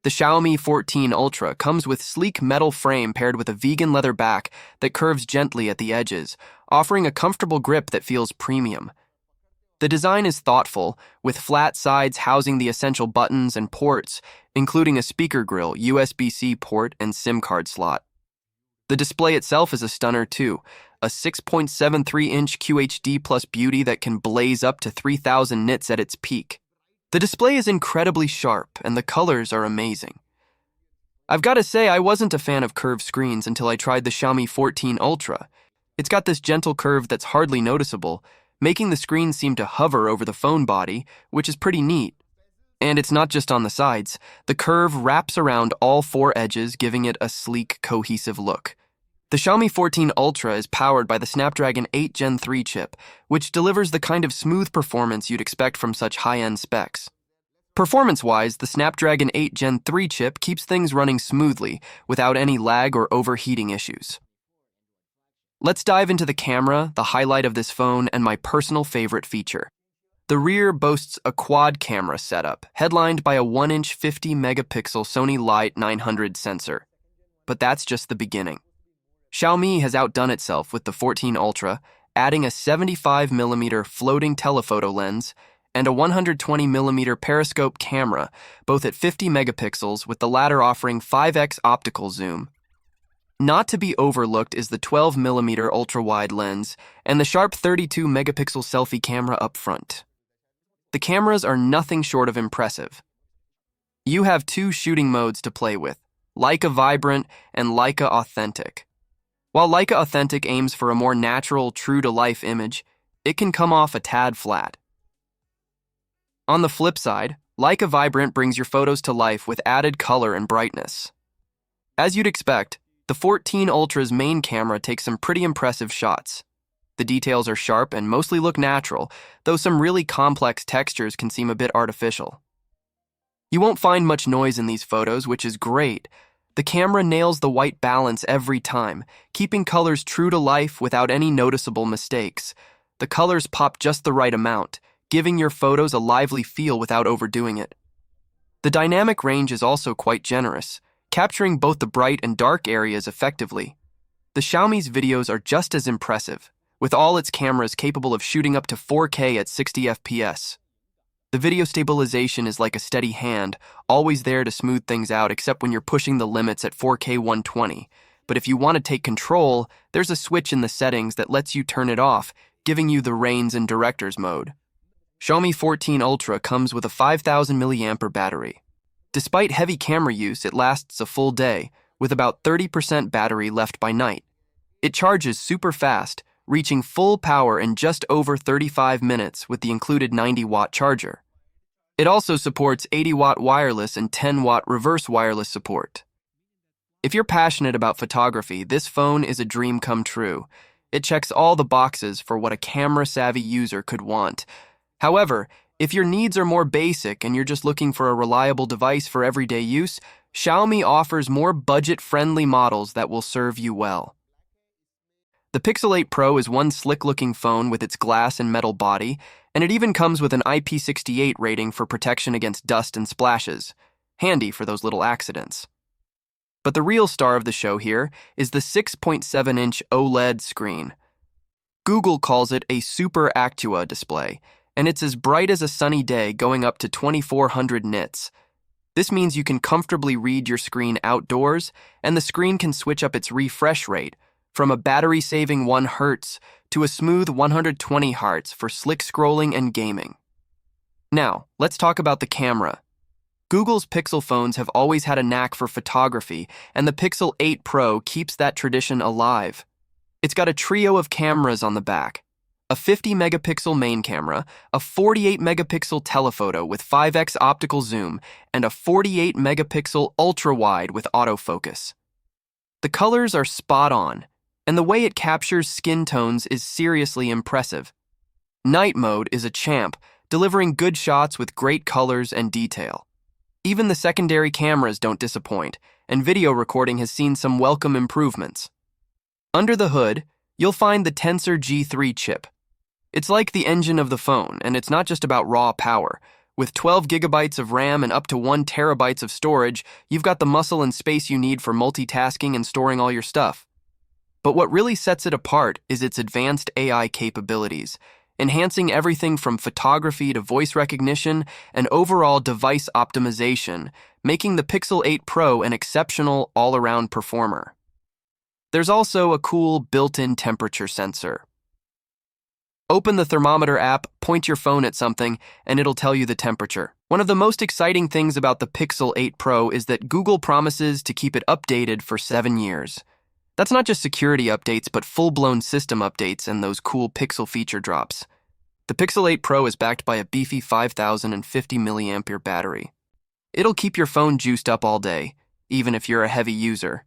The Xiaomi 14 Ultra comes with sleek metal frame paired with a vegan leather back that curves gently at the edges, offering a comfortable grip that feels premium. The design is thoughtful, with flat sides housing the essential buttons and ports, including a speaker grill, USB-C port, and SIM card slot. The display itself is a stunner too, a 6.73-inch QHD Plus beauty that can blaze up to 3,000 nits at its peak. The display is incredibly sharp, and the colors are amazing. I've got to say, I wasn't a fan of curved screens until I tried the Xiaomi 14 Ultra. It's got this gentle curve that's hardly noticeable, making the screen seem to hover over the phone body, which is pretty neat. And it's not just on the sides. The curve wraps around all four edges, giving it a sleek, cohesive look. The Xiaomi 14 Ultra is powered by the Snapdragon 8 Gen 3 chip, which delivers the kind of smooth performance you'd expect from such high-end specs. Performance-wise, the Snapdragon 8 Gen 3 chip keeps things running smoothly, without any lag or overheating issues. Let's dive into the camera, the highlight of this phone, and my personal favorite feature. The rear boasts a quad camera setup, headlined by a 1-inch 50-megapixel Sony Light 900 sensor. But that's just the beginning. Xiaomi has outdone itself with the 14 Ultra, adding a 75mm floating telephoto lens and a 120mm periscope camera, both at 50 megapixels, with the latter offering 5x optical zoom. Not to be overlooked is the 12mm ultra-wide lens and the sharp 32-megapixel selfie camera up front. The cameras are nothing short of impressive. You have two shooting modes to play with, Leica Vibrant and Leica Authentic. While Leica Authentic aims for a more natural, true-to-life image, it can come off a tad flat. On the flip side, Leica Vibrant brings your photos to life with added color and brightness. As you'd expect, the 14 Ultra's main camera takes some pretty impressive shots. The details are sharp and mostly look natural, though some really complex textures can seem a bit artificial. You won't find much noise in these photos, which is great. The camera nails the white balance every time, keeping colors true to life without any noticeable mistakes. The colors pop just the right amount, giving your photos a lively feel without overdoing it. The dynamic range is also quite generous, capturing both the bright and dark areas effectively. The Xiaomi's videos are just as impressive, with all its cameras capable of shooting up to 4K at 60 FPS. The video stabilization is like a steady hand, always there to smooth things out except when you're pushing the limits at 4K 120. But if you want to take control, there's a switch in the settings that lets you turn it off, giving you the reins in director's mode. Xiaomi 14 Ultra comes with a 5,000 mAh battery. Despite heavy camera use, it lasts a full day, with about 30% battery left by night. It charges super fast, reaching full power in just over 35 minutes with the included 90-watt charger. It also supports 80-watt wireless and 10-watt reverse wireless support. If you're passionate about photography, this phone is a dream come true. It checks all the boxes for what a camera-savvy user could want. However, if your needs are more basic and you're just looking for a reliable device for everyday use, Xiaomi offers more budget-friendly models that will serve you well. The Pixel 8 Pro is one slick-looking phone with its glass and metal body, and it even comes with an IP68 rating for protection against dust and splashes. Handy for those little accidents. But the real star of the show here is the 6.7-inch OLED screen. Google calls it a Super Actua display, and it's as bright as a sunny day, going up to 2400 nits. This means you can comfortably read your screen outdoors, and the screen can switch up its refresh rate from a battery-saving 1 Hz to a smooth 120 Hz for slick scrolling and gaming. Now, let's talk about the camera. Google's Pixel phones have always had a knack for photography, and the Pixel 8 Pro keeps that tradition alive. It's got a trio of cameras on the back: a 50-megapixel main camera, a 48-megapixel telephoto with 5x optical zoom, and a 48-megapixel ultra-wide with autofocus. The colors are spot on, and the way it captures skin tones is seriously impressive. Night mode is a champ, delivering good shots with great colors and detail. Even the secondary cameras don't disappoint, and video recording has seen some welcome improvements. Under the hood, you'll find the Tensor G3 chip. It's like the engine of the phone, and it's not just about raw power. With 12 gigabytes of RAM and up to 1 terabyte of storage, you've got the muscle and space you need for multitasking and storing all your stuff. But what really sets it apart is its advanced AI capabilities, enhancing everything from photography to voice recognition and overall device optimization, making the Pixel 8 Pro an exceptional all-around performer. There's also a cool built-in temperature sensor. Open the thermometer app, point your phone at something, and it'll tell you the temperature. One of the most exciting things about the Pixel 8 Pro is that Google promises to keep it updated for 7 years. That's not just security updates, but full-blown system updates and those cool Pixel feature drops. The Pixel 8 Pro is backed by a beefy 5050 mAh battery. It'll keep your phone juiced up all day, even if you're a heavy user.